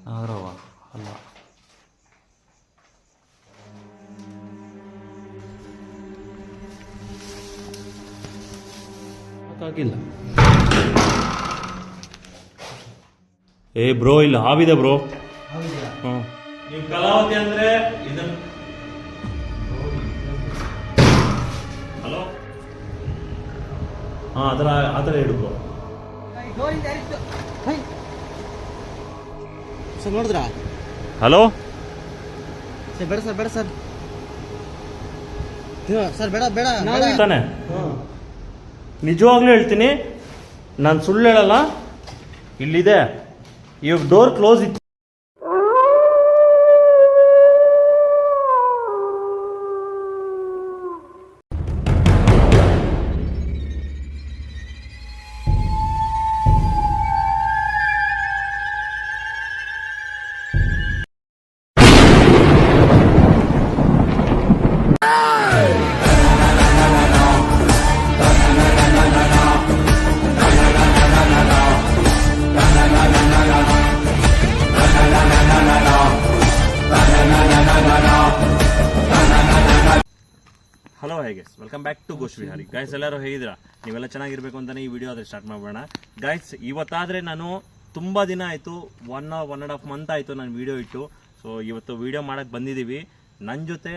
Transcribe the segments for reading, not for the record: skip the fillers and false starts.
ನಾಗರವ ಅಲ್ಲ, ಆಗಿಲ್ಲ. ಏ ಬ್ರೋ, ಇಲ್ಲ ಹಾವಿದೆ ಬ್ರೋ. ನೀವು ಕಲಾವತಿ ಅಂದ್ರೆ ಇದನ್ನ. ಹಲೋ, ಹಾಂ ಆ ಥರ ಹೇಳು ಬ್ರೋ. ಸರ್ ನೋಡಿದ್ರಾ? ಹಲೋ ಸರ್ ಬೇಡ ಸರ್, ಬೇಡ ಸರ್, ಸರ್ ಬೇಡ ಬೇಡ ತಾನೆ. ನಿಜವಾಗ್ಲೂ ಹೇಳ್ತೀನಿ, ನಾನು ಸುಳ್ಳು ಹೇಳಲ್ಲ. ಇಲ್ಲಿದೆ, ಇವಾಗ ಡೋರ್ ಕ್ಲೋಸ್ ಇತ್ತು. Hello, hi guys, welcome back to ಗೋಶ್ ವಿಹಾರಿ. ಗೈಸ್ ಎಲ್ಲರೂ ಹೇಗಿದ್ದೀರಾ? ನೀವೆಲ್ಲ ಚೆನ್ನಾಗಿರ್ಬೇಕು ಅಂತಲೇ ಈ ವಿಡಿಯೋ ಆದರೆ ಸ್ಟಾರ್ಟ್ ಮಾಡೋಣ. ಗೈಸ್, ಇವತ್ತಾದರೆ ನಾನು ತುಂಬ ದಿನ ಆಯಿತು, 1.5 ಮಂತ್ ಆಯಿತು ನಾನು ವಿಡಿಯೋ ಇಟ್ಟು. ಸೊ ಇವತ್ತು ವಿಡಿಯೋ ಮಾಡೋಕ್ಕೆ ಬಂದಿದ್ದೀವಿ. ನನ್ನ ಜೊತೆ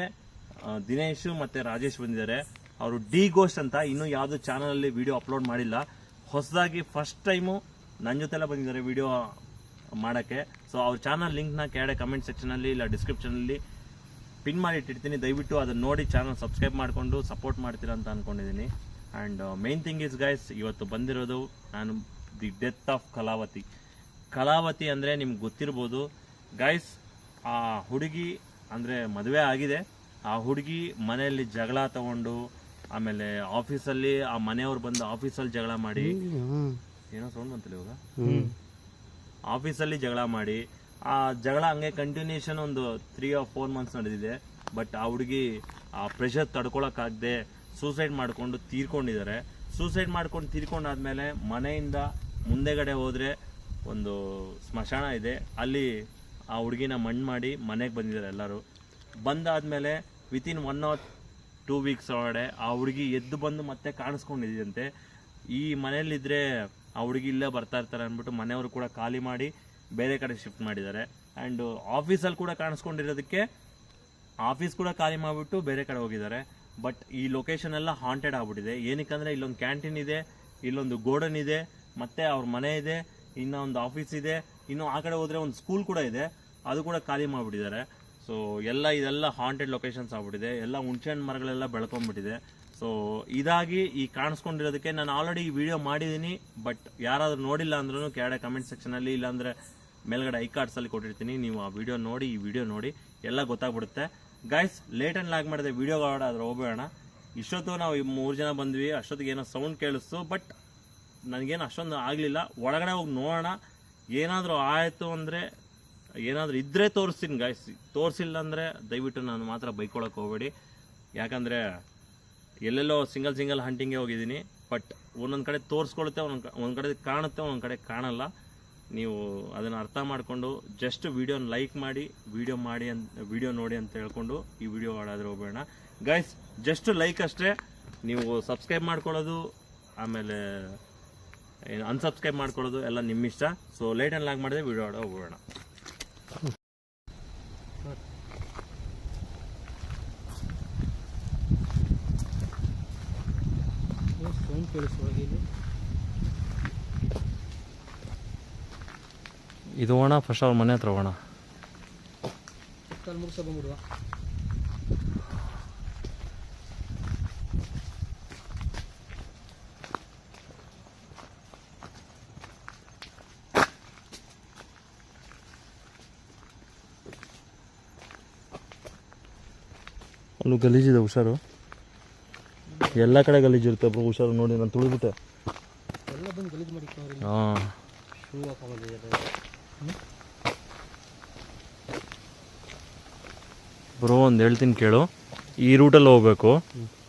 ದಿನೇಶು ಮತ್ತು ರಾಜೇಶ್ ಬಂದಿದ್ದಾರೆ. ಅವರು ಡಿ ಗೋಸ್ಟ್ ಅಂತ ಇನ್ನೂ ಯಾವುದೂ ಚಾನಲಲ್ಲಿ ವಿಡಿಯೋ ಅಪ್ಲೋಡ್ ಮಾಡಿಲ್ಲ. ಹೊಸದಾಗಿ ಫಸ್ಟ್ ಟೈಮು ನನ್ನ ಜೊತೆಲ್ಲ ಬಂದಿದ್ದಾರೆ ವಿಡಿಯೋ ಮಾಡೋಕ್ಕೆ. ಸೊ ಅವ್ರ ಚಾನಲ್ ಲಿಂಕ್ನ ಕೆಳಗಡೆ ಕಮೆಂಟ್ ಸೆಕ್ಷನಲ್ಲಿ ಇಲ್ಲ ಡಿಸ್ಕ್ರಿಪ್ಷನಲ್ಲಿ ಪಿನ್ ಮಾಡಿ ಇಟ್ಟಿರ್ತೀನಿ. ದಯವಿಟ್ಟು ಅದನ್ನು ನೋಡಿ ಚಾನಲ್ ಸಬ್ಸ್ಕ್ರೈಬ್ ಮಾಡಿಕೊಂಡು ಸಪೋರ್ಟ್ ಮಾಡ್ತೀರಾ ಅಂತ ಅಂದ್ಕೊಂಡಿದ್ದೀನಿ. And main thing is guys, ಇವತ್ತು ಬಂದಿರೋದು ನಾನು the death of Kalavati. Kalavati ಅಂದರೆ ನಿಮ್ಗೆ ಗೊತ್ತಿರ್ಬೋದು ಗೈಸ್. ಆ ಹುಡುಗಿ ಅಂದರೆ ಮದುವೆ ಆಗಿದೆ. ಆ ಹುಡುಗಿ ಮನೆಯಲ್ಲಿ ಜಗಳ ತಗೊಂಡು, ಆಮೇಲೆ ಆಫೀಸಲ್ಲಿ ಆ ಮನೆಯವ್ರು ಬಂದು ಆಫೀಸಲ್ಲಿ ಜಗಳ ಮಾಡಿ, ಏನೋ ಸೌಂಡ್ ಬಂತಲ್ಲ ಇವಾಗ, ಆಫೀಸಲ್ಲಿ ಜಗಳ ಮಾಡಿ, ಆ ಜಗಳ ಹಂಗೆ ಕಂಟಿನ್ಯೂಷನ್ ಒಂದು 3 or 4 months ನಡೆದಿದೆ. ಬಟ್ ಆ ಹುಡುಗಿ ಆ ಪ್ರೆಷರ್ ತಡ್ಕೊಳಕ್ಕಾಗದೆ ಸೂಸೈಡ್ ಮಾಡಿಕೊಂಡು ತೀರ್ಕೊಂಡಿದ್ದಾರೆ. ಸೂಸೈಡ್ ಮಾಡ್ಕೊಂಡು ತೀರ್ಕೊಂಡಾದ್ಮೇಲೆ ಮನೆಯಿಂದ ಮುಂದೆಗಡೆ ಹೋದರೆ ಒಂದು ಸ್ಮಶಾನ ಇದೆ, ಅಲ್ಲಿ ಆ ಹುಡುಗಿನ ಮಣ್ಣು ಮಾಡಿ ಮನೆಗೆ ಬಂದಿದ್ದಾರೆ ಎಲ್ಲರೂ. ಬಂದಾದಮೇಲೆ ವಿತಿನ್ 1 or 2 weeks ಒಳಗಡೆ ಆ ಹುಡುಗಿ ಎದ್ದು ಬಂದು ಮತ್ತೆ ಕಾಣಿಸ್ಕೊಂಡಿದ್ದಂತೆ. ಈ ಮನೆಯಲ್ಲಿದ್ದರೆ ಆ ಹುಡುಗಿ ಇಲ್ಲೇ ಬರ್ತಾ ಇರ್ತಾರೆ ಅಂದ್ಬಿಟ್ಟು ಮನೆಯವರು ಕೂಡ ಖಾಲಿ ಮಾಡಿ ಬೇರೆ ಕಡೆ ಶಿಫ್ಟ್ ಮಾಡಿದ್ದಾರೆ. ಆ್ಯಂಡ್ ಆಫೀಸಲ್ಲಿ ಕೂಡ ಕಾಣಿಸ್ಕೊಂಡಿರೋದಕ್ಕೆ ಆಫೀಸ್ ಕೂಡ ಖಾಲಿ ಮಾಡಿಬಿಟ್ಟು ಬೇರೆ ಕಡೆ ಹೋಗಿದ್ದಾರೆ. ಬಟ್ ಈ ಲೊಕೇಶನ್ ಎಲ್ಲ ಹಾಂಟೆಡ್ ಆಗ್ಬಿಟ್ಟಿದೆ. ಏನಕ್ಕಂದರೆ ಇಲ್ಲೊಂದು ಕ್ಯಾಂಟೀನ್ ಇದೆ, ಇಲ್ಲೊಂದು ಗೋಡನ್ ಇದೆ, ಮತ್ತು ಅವ್ರ ಮನೆ ಇದೆ, ಇನ್ನೂ ಒಂದು ಆಫೀಸ್ ಇದೆ, ಇನ್ನು ಆ ಕಡೆ ಹೋದರೆ ಒಂದು ಸ್ಕೂಲ್ ಕೂಡ ಇದೆ, ಅದು ಕೂಡ ಖಾಲಿ ಮಾಡಿಬಿಟ್ಟಿದ್ದಾರೆ. ಸೊ ಇದೆಲ್ಲ ಹಾಂಟೆಡ್ ಲೊಕೇಶನ್ಸ್ ಆಗ್ಬಿಟ್ಟಿದೆ. ಎಲ್ಲ ಹುಣಸೆಹಣ್ಣು ಮರಗಳೆಲ್ಲ ಬೆಳ್ಕೊಂಡ್ಬಿಟ್ಟಿದೆ. ಸೊ ಇದಾಗಿ ಈ ಕಾಣಿಸ್ಕೊಂಡಿರೋದಕ್ಕೆ ನಾನು ಆಲ್ರೆಡಿ ಈ ವಿಡಿಯೋ ಮಾಡಿದ್ದೀನಿ. ಬಟ್ ಯಾರಾದರೂ ನೋಡಿಲ್ಲ ಅಂದ್ರೂ ಕೆಳಗಡೆ ಕಮೆಂಟ್ ಸೆಕ್ಷನಲ್ಲಿ ಇಲ್ಲಾಂದರೆ ಮೇಲ್ಗಡೆ ಐ ಕಾರ್ಡ್ಸಲ್ಲಿ ಕೊಟ್ಟಿರ್ತೀನಿ. ನೀವು ಆ ವಿಡಿಯೋ ನೋಡಿ, ಈ ವಿಡಿಯೋ ನೋಡಿ ಎಲ್ಲ ಗೊತ್ತಾಗ್ಬಿಡುತ್ತೆ. ಗೈಸ್, ಲೇಟ್ ಆ್ಯಂಡ್ ಲಾಗ್ ಮಾಡಿದೆ ವಿಡಿಯೋಗಳು ಅದ್ರ ಹೋಗೋಣ. ಇಷ್ಟೊತ್ತು ನಾವು 3 ಜನ ಬಂದ್ವಿ. ಅಷ್ಟೊತ್ತಿಗೆ ಏನೋ ಸೌಂಡ್ ಕೇಳಿಸ್ತು, ಬಟ್ ನನಗೇನು ಅಷ್ಟೊಂದು ಆಗಲಿಲ್ಲ. ಒಳಗಡೆ ಹೋಗಿ ನೋಡೋಣ. ಏನಾದರೂ ಆಯಿತು ಅಂದರೆ, ಏನಾದರೂ ಇದ್ದರೆ ತೋರಿಸ್ತೀನಿ ಗೈಸ್. ತೋರಿಸಿಲ್ಲ ಅಂದರೆ ದಯವಿಟ್ಟು ನಾನು ಮಾತ್ರ ಬೈಕೊಳಕ್ಕೆ ಹೋಗಬೇಡಿ. ಯಾಕಂದರೆ ಎಲ್ಲೆಲ್ಲೋ ಸಿಂಗಲ್ ಹಂಟಿಂಗ್ಗೆ ಹೋಗಿದ್ದೀನಿ. ಬಟ್ ಒಂದೊಂದು ಕಡೆ ತೋರಿಸ್ಕೊಳುತ್ತೆ, ಒಂದೊಂದು ಕಡೆ ಕಾಣುತ್ತೆ, ಒಂದೊಂದು ಕಡೆ ಕಾಣಲ್ಲ. ನೀವು ಅದನ್ನು ಅರ್ಥ ಮಾಡಿಕೊಂಡು ಜಸ್ಟ್ ವಿಡಿಯೋನ ಲೈಕ್ ಮಾಡಿ, ವಿಡಿಯೋ ನೋಡಿ ಅಂತ ಹೇಳ್ಕೊಂಡು ಈ ವಿಡಿಯೋ ಆಡಾದ್ರೆ ಹೋಗೋಣ. ಗೈಸ್, ಜಸ್ಟ್ ಲೈಕ್ ಅಷ್ಟೇ. ನೀವು ಸಬ್ಸ್ಕ್ರೈಬ್ ಮಾಡ್ಕೊಳ್ಳೋದು, ಆಮೇಲೆ ಅನ್ಸಬ್ಸ್ಕ್ರೈಬ್ ಮಾಡ್ಕೊಳ್ಳೋದು ಎಲ್ಲ ನಿಮ್ಮಿಷ್ಟ. ಸೊ ಲೇಟ್ ಆ್ಯಂಡ್ ಲಾಗ್ ಮಾಡಿದ್ರೆ ವಿಡಿಯೋ ಆಡೋ ಹೋಗೋಣ. ಇದು ಹೋಗೋಣ, ಫಸ್ಟ್ ಅವ್ರ ಮನೆ ಹತ್ರ ಹೋಗೋಣ. ಅಲ್ಲೂ ಗಲೀಜಿದೆ, ಹುಷಾರು. ಎಲ್ಲ ಕಡೆ ಗಲೀಜಿರುತ್ತೆ ಬ್ರೋ, ಹುಷಾರು. ನೋಡಿ, ನಾನು ತುಳಿದ್ಬಿಟ್ಟೆ. ಹಾಂ, ಬ್ರೋ ಒಂದು ಹೇಳ್ತೀನಿ ಕೇಳು. ಈ ರೂಟಲ್ಲಿ ಹೋಗ್ಬೇಕು.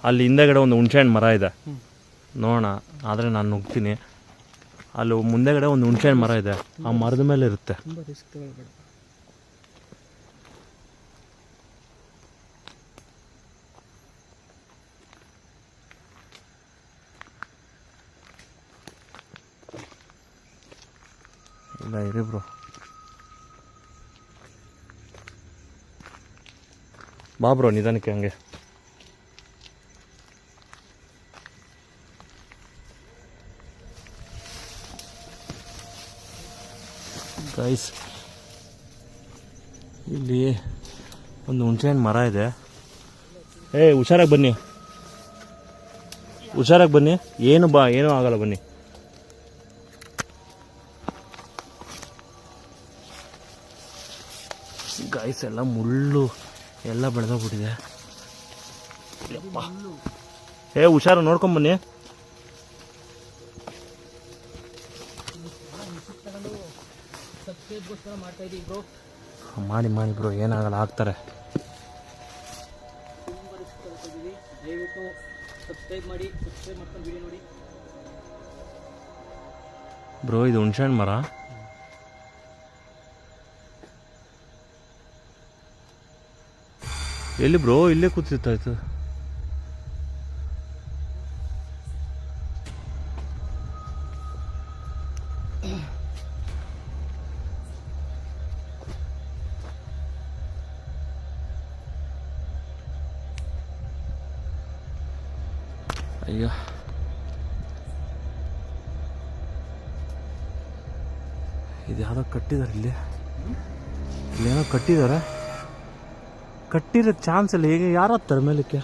ಅಲ್ಲಿ ಹಿಂದೆಗಡೆ ಒಂದು ಹುಣಸೆಹಣ್ಣು ಮರ ಇದೆ, ನೋಡೋಣ. ಆದರೆ ನಾನು ನುಗ್ತೀನಿ. ಅಲ್ಲಿ ಮುಂದೆಗಡೆ ಒಂದು ಹುಣಸೆಹಣ್ಣು ಮರ ಇದೆ, ಆ ಮರದ ಮೇಲೆ ಇರುತ್ತೆ. ಇಲ್ಲ ಇರಿ ಬ್ರೋ. ಬಾ ಬ್ರೋ ನಿಧಾನಕ್ಕೆ ಹಂಗೆ. ಗೈಸ್ ಇಲ್ಲಿ ಒಂದು ಹುಣಸೆಹಣ್ಣು ಮರ ಇದೆ. ಹುಷಾರಾಗಿ ಬನ್ನಿ, ಹುಷಾರಾಗಿ ಬನ್ನಿ. ಏನೂ ಆಗಲ್ಲ ಬನ್ನಿ. ಗೈಸ್ ಎಲ್ಲ ಮುಳ್ಳು ಎಲ್ಲ ಬೆಳೆದೋಗ್ಬಿಟ್ಟಿದೆ. ಹುಷಾರು ನೋಡ್ಕೊಂಬನ್ನಿ. ಮಾಡಿ ಮಾಡಿ ಬ್ರೋ, ಏನಾಗಲ್ಲ, ಆಗ್ತಾರೆ. ಬ್ರೋ ಇದು ಹುಣಸೆಹಣ್ಣು ಮರ. ಎಲ್ಲಿ ಬ್ರೋ? ಇಲ್ಲೇ ಕೂತಿರ್ತಾಯ್ತು. ಅಯ್ಯೋ, ಇದು ಯಾವುದೋ ಕಟ್ಟಿದ್ದಾರೆ. ಇಲ್ಲೇನೋ ಕಟ್ಟಿದ್ದಾರೆ. ಕಟ್ಟಿರೋ ಚಾನ್ಸ್ ಇಲ್ಲ. ಹೇಗೆ ಯಾರು ಹತ್ತಾರೆ ಮೇಲಕ್ಕೆ?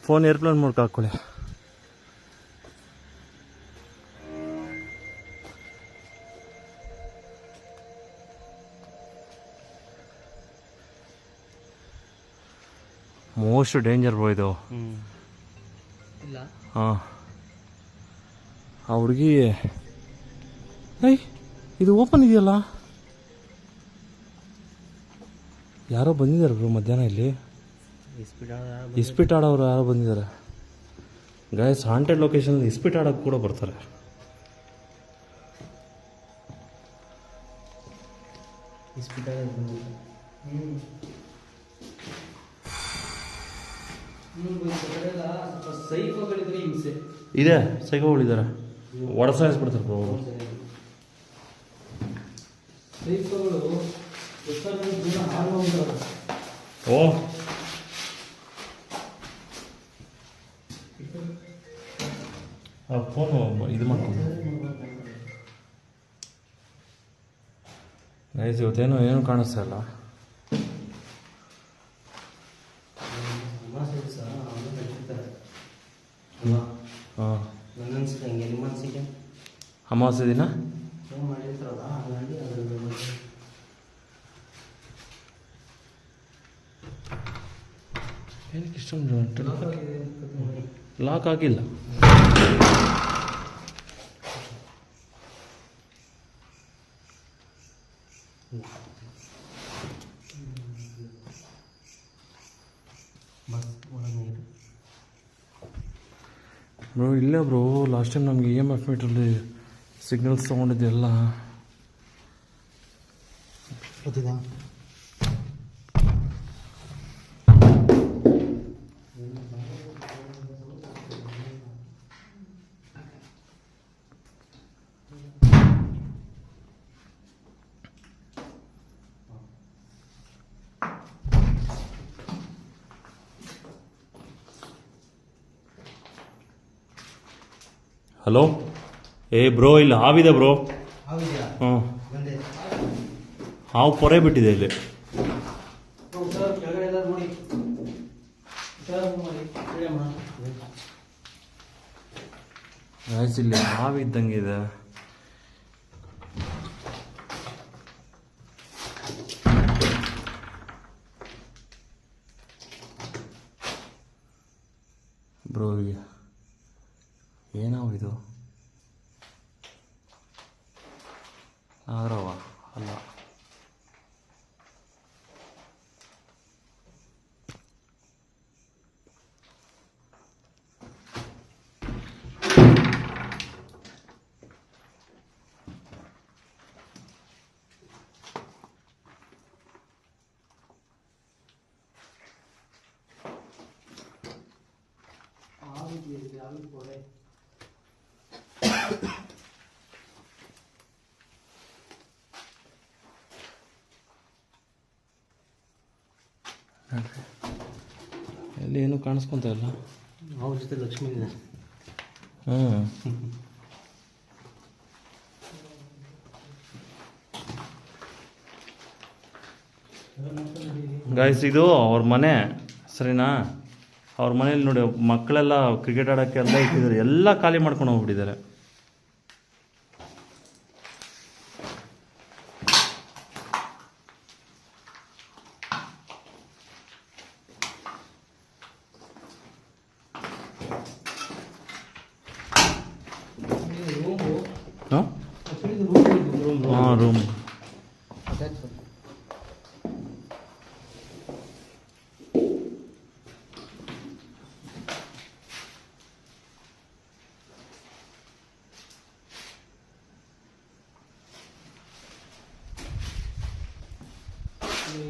ಫೋನ್ ಏರ್ಪ್ಲೇನ್ ಮೋಡ್ಗೆ ಹಾಕ್ಕೊಳ್ಳಿ. ಮೋಸ್ಟ್ ಡೇಂಜರ್ ಬ್ರೋ ಇದು. ಹಾಂ, ಆ ಹುಡುಗಿ ಇದು ಓಪನ್ ಇದೆಯಲ್ಲ. ಯಾರೋ ಬಂದಿದ್ದಾರೆ ಬ್ರೋ ಮಧ್ಯಾಹ್ನ ಇಲ್ಲಿ. ಇಸ್ಪಿಟ್ ಆಡೋರು ಯಾರೋ ಬಂದಿದ್ದಾರೆ. ಗೈಸ್ ಹಾಂಟೆಡ್ ಲೊಕೇಶನ್ ಇಸ್ಪಿಟ್ ಆಡೋಕ್ಕೆ ಕೂಡ ಬರ್ತಾರೆ. ಇದೆ, ಸೈಕೋಗಳಿದ್ದಾರೆ. ಒಡಸಾಯಿಸ್ಬಿಡ್ತಾರೆ ಬ್ರೋ ಅವರು. ಓ ಫೋನು ಇದು ಮಾಡ್ಕೊಂಡು ಗೈಸ್ ಇವತ್ತೇನು ಏನು ಕಾಣಿಸ್ತಾ ಇಲ್ಲ. ಹಾಂ, ಅಮಾವಾಸ್ಯೆ ದಿನ ಏನಕ್ಕೆ ಇಷ್ಟೊಂದು ಲಾಕ್ ಆಗಿಲ್ಲ? ಬ್ರೋ ಇಲ್ಲ ಬ್ರೋ, ಲಾಸ್ಟ್ ಟೈಮ್ ನಮಗೆ EMF ಮೀಟ್ರಲ್ಲಿ ಸಿಗ್ನಲ್ಸ್ ತೊಗೊಂಡಿದ್ದೆಲ್ಲ ಹಲೋ. ಬ್ರೋ ಇಲ್ಲಿ ಹಾವಿದೆ ಬ್ರೋ. ಹ್ಞೂ, ಹಾವು ಪೊರೆ ಬಿಟ್ಟಿದೆ ಇಲ್ಲಿ. ಇಲ್ಲಿ ಹಾವು ಇದ್ದಂಗಿದೆ. ಬ್ರೋ ಏನಾವು ಇದು? ನಾಗರವ ಅಲ್ಲ. ಅಲ್ಲಿ ಏನು ಕಾಣಿಸ್ಕೊಂತ ಇಲ್ಲ. ಅವ್ರ ಜೊತೆ ಲಕ್ಷ್ಮಿ ಇದೆ. ಗಾಯ್ಸ್ ಇದು ಅವ್ರ ಮನೆ ಸರಿನಾ. ಅವ್ರ ಮನೇಲಿ ನೋಡಿ ಮಕ್ಕಳೆಲ್ಲ ಕ್ರಿಕೆಟ್ ಆಡೋಕ್ಕೆ ಎಲ್ಲ ಇಟ್ಟಿದ್ದಾರೆ, ಎಲ್ಲ ಖಾಲಿ ಮಾಡ್ಕೊಂಡು ಹೋಗ್ಬಿಟ್ಟಿದ್ದಾರೆ. ಹಾಂ ರೂಮ್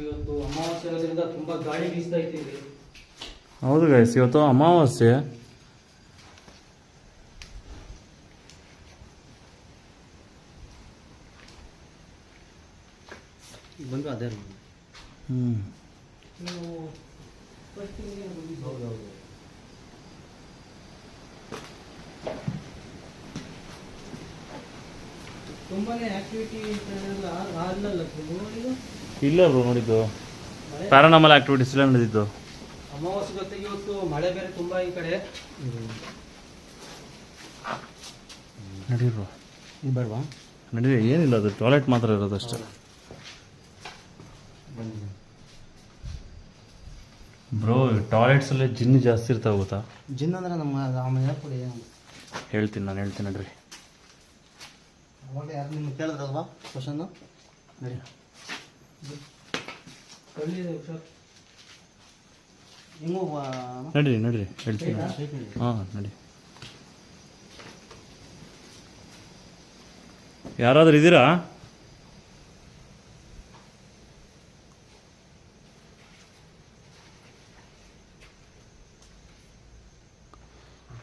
ಇವತ್ತು ಅಮಾವಾಸ್ಯೆ ಇರೋದ್ರಿಂದ ತುಂಬಾ ಗಾಳಿ ಬೀಸ್ತಾ ಇದ್ದೀವಿ. ಹೌದು ಗೈಸ್, ಇವತ್ತು ಅಮಾವಾಸ್ಯೆ. ಬಂದು ಅದೇ ತುಂಬಾನೇ ಆಕ್ಟಿವಿಟಿ ಇಲ್ಲ ಬ್ರೋ ನೋಡಿದ್ದು ಪ್ಯಾರಾನಾಮಲ್ ಆಕ್ಟಿವಿಟೀಸ್ ಎಲ್ಲ ನಡೆದಿದ್ದು. ಅಮಾವಾಸ್ಯೆ ಜೊತೆಗೆ ಇವತ್ತು ಮಳೆ ಬೇರೆ ತುಂಬಾ ಈ ಕಡೆ. ನಡಿ ಬ್ರೋ, ಇದು ಬೇಡವಾ? ನಡೀರಿ, ಏನಿಲ್ಲ, ಅದು ಟಾಯ್ಲೆಟ್ ಮಾತ್ರ ಇರೋದಷ್ಟೇ. ಬ್ರೋ ಟಾಯ್ಲೆಟ್ಸಲ್ಲೇ ಜಿನ್ನು ಜಾಸ್ತಿ ಇರ್ತಾವೆ ಗೊತ್ತಾ? ಜಿನ್ ಅಂದ್ರೆ ನಮ್ಮ ಆಮೇಲೆ ಕೊಡಿ ಹೇಳ್ತೀನಿ, ನಾನು ಹೇಳ್ತೀನಿ ನಡ್ರಿ. ಅವಾಗ ಯಾರು ನಿಮ್ಗೆ ಕೇಳಿದ್ರಲ್ವಾ ಕ್ವಶನ್ನು? ನಡಿ ಹಿಂಗೂ ನಡ್ರಿ ನಡ್ರಿ ಹೇಳ್ತೀನಿ. ಹಾಂ ನಡಿ. ಯಾರಾದ್ರೂ ಇದ್ದೀರಾ?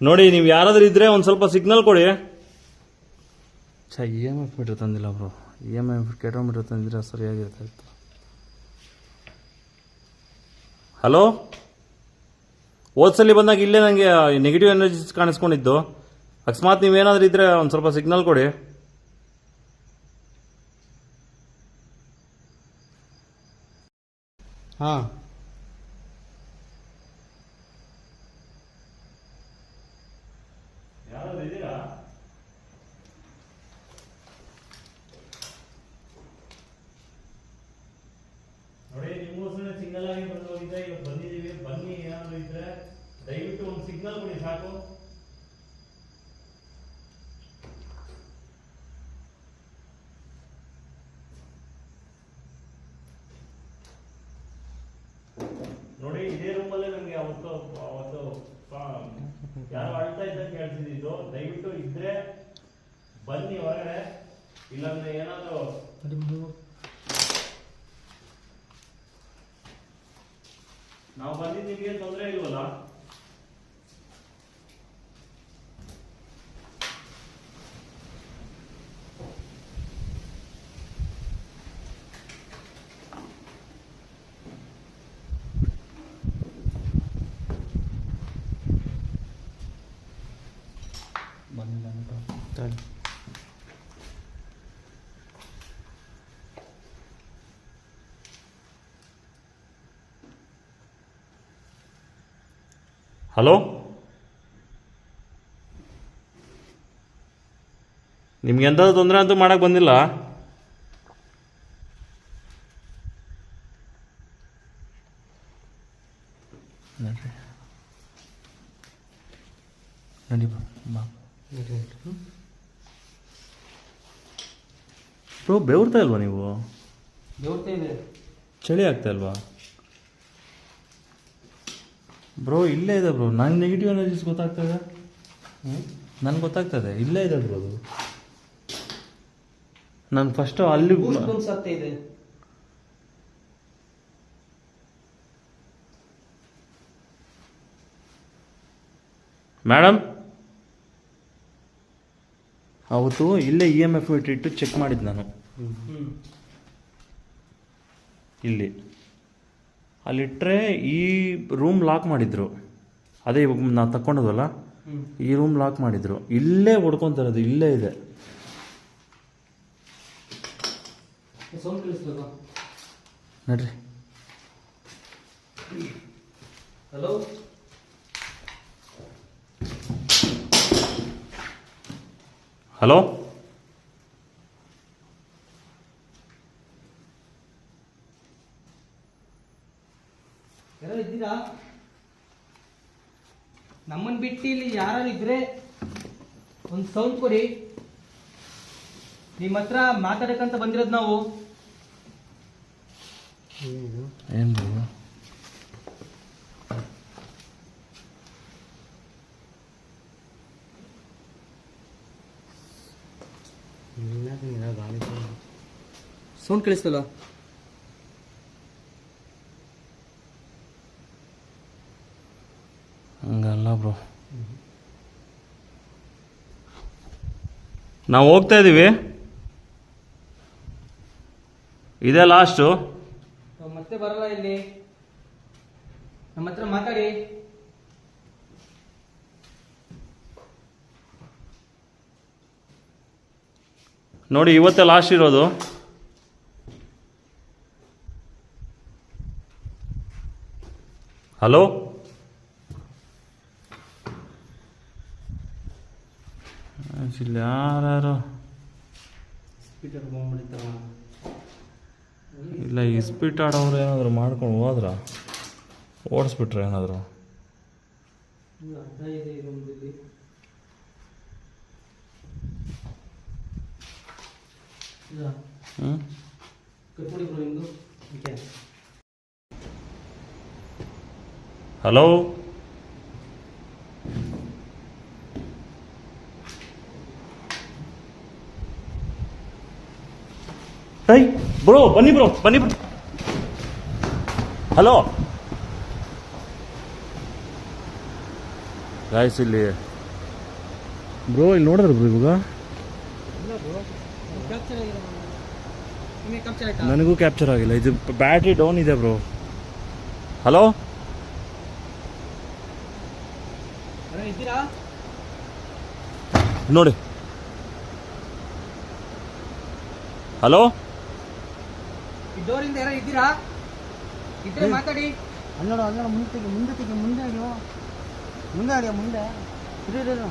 ನೋಡಿ, ನೀವು ಯಾರಾದ್ರೂ ಇದ್ರೆ ಒಂದು ಸ್ವಲ್ಪ ಸಿಗ್ನಲ್ ಕೊಡಿ. ಇ ಎಮ್ ಎಫ್ ಮೀಟ್ರ್ ತಂದಿಲ್ಲ ಬ್ರೋ. ಇ ಎಮ್ ಎಫ್ ಕೆಟೋಮೀಟ್ರ್ ತಂದಿದ್ರೆ ಸರಿಯಾಗಿರ್ತಾ ಇತ್ತು. ಹಲೋ, ಹೋದ್ಸಲಿ ಬಂದಾಗ ಇಲ್ಲೇ ನನಗೆ ನೆಗೆಟಿವ್ ಎನರ್ಜೀಸ್ ಕಾಣಿಸ್ಕೊಂಡಿದ್ದು. ಅಕಸ್ಮಾತ್ ನೀವೇನಾದ್ರೂ ಇದ್ರೆ ಒಂದು ಸ್ವಲ್ಪ ಸಿಗ್ನಲ್ ಕೊಡಿ. ಹಾಂ ನೋಡಿ, ನಿಮಗೋಸ್ಕರ ಸಿಂಗಲ್ ಆಗಿ ಬಂದೋಗಿದ್ದೆ, ಇವತ್ತು ಬಂದಿದ್ದೀವಿ. ಬನ್ನಿ, ಏನಾದ್ರು ಇದ್ರೆ ದಯವಿಟ್ಟು ಒಂದು ಸಿಗ್ನಲ್ ಕೊಡಿ ಸಾಕು. ನೋಡಿ, ಇದೇ ರೂಮಲ್ಲೇ ನನಗೆ ಅವತ್ತು ಯಾರು ಅಳ್ತಾ ಇದ್ದ ಕೇಳಿಸಿದ್ದು. ದಯವಿಟ್ಟು ಇದ್ರೆ ಬನ್ನಿ ಹೊರಗಡೆ, ಇಲ್ಲಾಂದ್ರೆ ಏನಾದ್ರು ನಾವು ಬಂದಿದ್ದು ನಿಮಗೆ ತೊಂದರೆ ಇಲ್ವಲ್ಲ? ಹಲೋ, ನಿಮ್ಗೆ ಎಂಥದ್ದು ತೊಂದರೆ ಅಂತೂ ಮಾಡಕ್ಕೆ ಬಂದಿಲ್ಲ. ನಡಿ ಬ್ರೋ, ಬೆವರ್ತಾ ಇಲ್ವಾ ನೀವು? ದೇವತೆ ಇದೆ. ಚಳಿ ಆಗ್ತಾ ಇಲ್ವಾ ಬ್ರೋ? ಇಲ್ಲೇ ಇದೆ ಬ್ರೋ, ನಂಗೆ ನೆಗೆಟಿವ್ ಎನರ್ಜೀಸ್ ಗೊತ್ತಾಗ್ತದೆ. ನನ್ಗೆ ಗೊತ್ತಾಗ್ತದೆ, ಇಲ್ಲೇ ಇದೆ ಬ್ರೋ ಅದು. ನಾನು ಫಸ್ಟು ಅಲ್ಲಿ ಇದೆ. ಮೇಡಮ್, ಅವತ್ತು ಇಲ್ಲೇ ಇ ಎಮ್ ಎಫ್ ಇಟ್ಟು ಚೆಕ್ ಮಾಡಿದ್ದು ನಾನು. ಇಲ್ಲಿ ಅಲ್ಲಿಟ್ಟರೆ ಈ ರೂಮ್ ಲಾಕ್ ಮಾಡಿದ್ರು. ಅದೇ ಇವಾಗ ನಾವು ತಕ್ಕೊಂಡದಲ್ಲ, ಈ ರೂಮ್ ಲಾಕ್ ಮಾಡಿದ್ರು. ಇಲ್ಲೇ ಹೊಡ್ಕೊತಾರದು, ಇಲ್ಲೇ ಇದೆ. ಸೌಂಡ್ ಕೇಳಿಸ್ತದ ನೋಡ್ರಿ. ಹಲೋ ಹಲೋ, ಯಾರು ಇದ್ದೀರಾ? ನಮ್ಮನ್ ಬಿಟ್ಟು ಇಲ್ಲಿ ಯಾರು ಇದ್ರೆ ಒಂದು ಸೌಂಡ್ ಕೊಡಿ. ನಿಮ್ಮ ಹತ್ರ ಮಾತಾಡಕ್ಕಂತ ಬಂದಿರೋದು ನಾವು. ಏನು ಸೌಂಡ್ ಕೇಳಿಸ್ತಲ್ಲ? ಹಂಗಲ್ಲ ಬ್ರೋ, ನಾವು ಹೋಗ್ತಾ ಇದ್ದೀವಿ, ಇದೇ ಲಾಸ್ಟು. ಮತ್ತೆ ಬರಲ್ಲ ಇಲ್ಲಿ. ನಮ್ಮ ಹತ್ರ ಮಾತಾಡಿ. ನೋಡಿ, ಇವತ್ತೇ ಲಾಸ್ಟ್ ಇರೋದು. ಹಲೋ, ಇಲ್ಲಿ ಯಾರು ಇಲ್ಲ. ಇಸ್ಪೀಟ್ ಆಡೋರು ಏನಾದರೂ ಮಾಡ್ಕೊಂಡು ಹೋದ್ರ, ಓಡಿಸ್ಬಿಟ್ರೆ ಏನಾದರೂ. ಅಡ್ಡ ಇದೆ ಈ ರೂಮಲ್ಲಿ. ಕಟ್ಬಿಡಿ ಬ್ರೋ ನಿಮ್ದು. ಹಲೋ, ಹೈ ಬ್ರೋ, ಬನ್ನಿ ಬ್ರೋ, ಬನ್ನಿ ಬ್ರೋ. ಹಲೋ ಗಾಯ್ಸ್, ಇಲ್ಲಿ ಬ್ರೋ, ಇಲ್ಲಿ ನೋಡಿದ್ರು ಬ್ರೋ ಇವಾಗ. ನನಗೂ ಕ್ಯಾಪ್ಚರ್ ಆಗಿಲ್ಲ. ಇದು ಬ್ಯಾಟ್ರಿ ಡೌನ್ ಇದೆ ಬ್ರೋ. ಹಲೋ, ಇದ್ದೀರಾ? ನೋಡಿ. ಹಲೋ, ಈ ಡೋರಿಂದ ಯಾರು ಇದ್ದೀರಾ? ಇದ್ರೆ ಮಾತಾಡಿ. ಅಲ್ಲೋಡ ಅಲ್ಲೋಡ, ಮುಂದೆ ತೆಗಿ, ಮುಂದೆ ತೆಗಿ, ಮುಂದೆ ಅಡಿಯೋ, ಮುಂದೆ ಅಡಿಯೋ, ಮುಂದೆ ಇರು.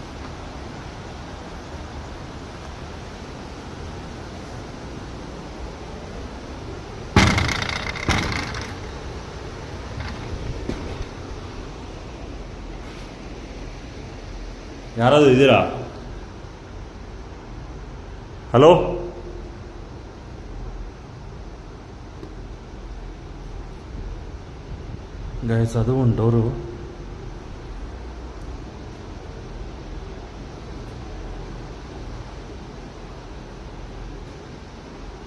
ಯಾರಾದರೂ ಇದ್ದೀರಾ? ಹಲೋ, ಗೈಸ್, ಅದು ಒಂದು ಡೋರು.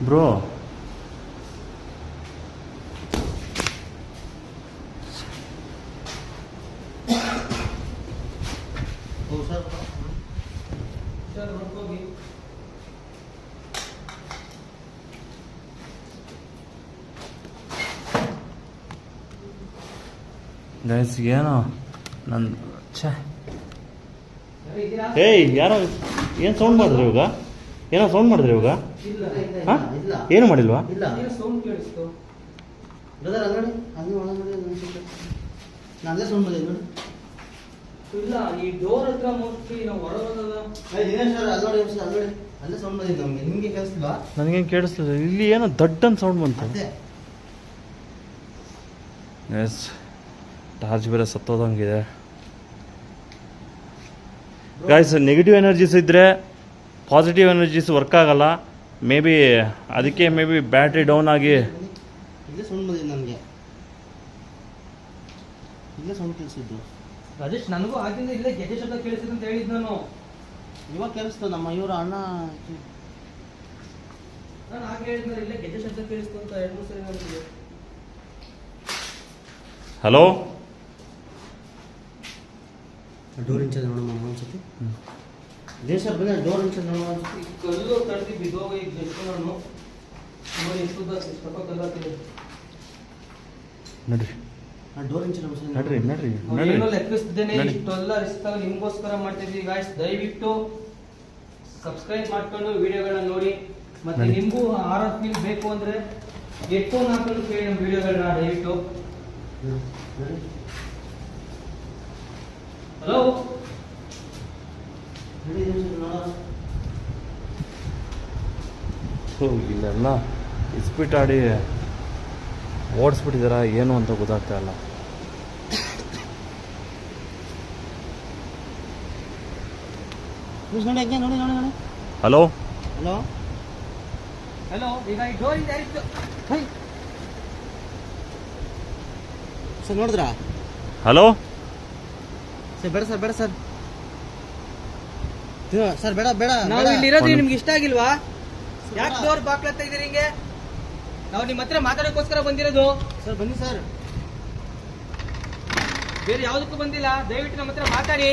ಬ್ರೋ, ಸರ್ ಹೋಗಿ. ಗೈಸ್, ಏನೋ ನನ್ನ ಛೇ. ಯಾರು ಇದ್ದೀರಾ? ಏಯ್, ಯಾರೋ ಏನು ಸೌಂಡ್ ಮಾಡಿದ್ರಿ ಇವಾಗ? ಏನೋ ಸೌಂಡ್ ಮಾಡಿದ್ರಿ ಇವಾಗ? ಇಲ್ಲ ಹಾಂ, ಏನು ಮಾಡಿಲ್ವಾ? ಇಲ್ಲ, ಸೌಂಡ್ ಕೇಳಿಸ್ತು. ಬ್ರದರ್ ಅಲ್ಲೋಡಿ, ಅಲ್ಲಿ ಒಳಗಡೆ ನಲ್ಲೇ ಸೌಂಡ್ ಬಂದಿದೆ ನೋಡಿ. ಇಲ್ಲ, ಈ ಡೋರ್ ಹತ್ರ ಮೋಸ್ಟ್ಲಿ ನಾವು ಹೊರಗೋದಲ್ಲ. ದಿನೇಶ್ ಸರ್ ಅಲ್ಲೋಡಿ, ಅಲ್ಲೇ ಸೌಂಡ್ ಬಂದಿದೆ ನಮಗೆ. ನಿಮಗೆ ಕೇಳಿಸ್ತಿಲ್ವಾ? ನನಗೇನು ಕೇಳಿಸ್ತಿಲ್ಲ. ಇಲ್ಲಿ ಏನೋ ದಡ್ಡನ್ ಸೌಂಡ್ ಬಂತು. ಅದೇ ಎಸ್, ಟಾರ್ಚ್ ಬೇರೆ ಸತ್ತೋದಂಗಿದೆ. ಗಾಯ್ಸ್, ನೆಗೆಟಿವ್ ಎನರ್ಜೀಸ್ ಇದ್ದರೆ ಪಾಸಿಟಿವ್ ಎನರ್ಜೀಸ್ ವರ್ಕ್ ಆಗಲ್ಲ. ಮೇ ಬಿ ಅದಕ್ಕೆ ಬ್ಯಾಟ್ರಿ ಡೌನ್ ಆಗಿ ಇಲ್ಲೇ ಸೌಂಡ್ ಬಂದಿದೆ ನನಗೆ. ಇಲ್ಲೇ ಸೌಂಡ್ ಕೇಳಿಸಿದ್ದು ರಾಜೇಶ್. ನನಗೂ ಆಗಿಂದ ಇಲ್ಲೇ ಗೆಜ್ಜೆ ಶಬ್ದ ಕೇಳಿಸಿದ್ದು ಅಂತ ಹೇಳಿದ್ದು ನಾನು. ಇವಾಗ ಕೇಳಿಸ್ತು. ನಮ್ಮ ಇವರು ಅಣ್ಣ ನಾನು ಹಾಗೆ ಹೇಳಿದ್ನಲ್ಲ, ಇಲ್ಲೇ ಗೆಜ್ಜೆ ಶಬ್ದ ಕೇಳಿಸ್ತು ಅಂತ 2-3 ಸರಿ ನನಗೆ. ಹಲೋ, ಡೋರ್ ಇಂಚ್ ನೋಡೋಣ ಒಂದ್ಸತಿ. ದೇಶ ಬಂದ ಡೋರ್ ಇಂಚ್ ನೋಡೋಣ ಒಂದ್ಸತಿ. ಕಲ್ಲು ತಡೆದು ಬಿದ್ದೋಗ ಈಗ ಎಷ್ಟು ನಾನು ನೋಡಿ ಎಷ್ಟು ಕಲ್ಲ ನೋಡ್ರಿ. ಡೋರ್ ಇನ್ಶೂರೆನ್ಸ್ ನಡ್ರಿ ನಡ್ರಿ ಏನು ಲೆಕ್ಕಿಸ್ದೇನೆ ನಡಿ. ಇಷ್ಟೆಲ್ಲ ರಿಸ್ಕ್ ನಿಮ್ಗೋಸ್ಕರ ಮಾಡ್ತಿದ್ವಿ ಗಾಯ್ಸ್. ದಯವಿಟ್ಟು ಸಬ್ಸ್ಕ್ರೈಬ್ ಮಾಡ್ಕೊಂಡು ವಿಡಿಯೋಗಳನ್ನ ನೋಡಿ. ಮತ್ತೆ ನಡಿ. ನಿಮ್ಗೂ ಆರ್ ಫೀಲ್ ಬೇಕು ಅಂದ್ರೆ ಹೆಡ್ಫೋನ್ ಹಾಕೊಂಡು ಕೇಳಿ ನಮ್ಮ ವಿಡಿಯೋಗಳನ್ನ ದಯವಿಟ್ಟು. ಹಲೋ ಇಲ್ಲೆಲ್ಲ ಇಸ್ಪಿಟ್ ಆಡಿ ಓಡಿಸ್ಬಿಟ್ಟಿದಾರ ಏನು ಅಂತ ಗೊತ್ತಾಗ್ತಾ ಇಲ್ಲ. ನೋಡಿ ನೋಡಿ ನೋಡಿ ನೋಡಿ. ಹಲೋ ಹಲೋ ಹಲೋ, ಈಗ ಈ ಡೋರ್ ಇದೆ ಆಯ್ತು. ಸರ್ ನೋಡಿದ್ರಾ ಹಲೋ ಸರ್? ಬೇಡ ಸರ್, ಬೇಡ ಸರ್, ಸರ್ ಬೇಡ ಬೇಡ. ನಾವು ಇಲ್ಲಿ ಇರೋದು ಒಂದು- ನಿಮ್ಗೆ ಇಷ್ಟ ಆಗಿಲ್ವಾ? ಯಾಕೆ ಡೋರ್ ಬಾಕ್ಲತ್ತಾ ಇದೀರಿ ಹಿಂಗೆ? ನಾವು ನಿಮ್ಮ ಹತ್ರ ಮಾತಾಡೋಕ್ಕೋಸ್ಕರ ಬಂದಿರೋದು, ಸರ್ ಬನ್ನಿ ಸರ್. ಬೇರೆ ಯಾವುದಕ್ಕೂ ಬಂದಿಲ್ಲ. ದಯವಿಟ್ಟು ನಮ್ಮ ಹತ್ರ ಮಾತಾಡಿ.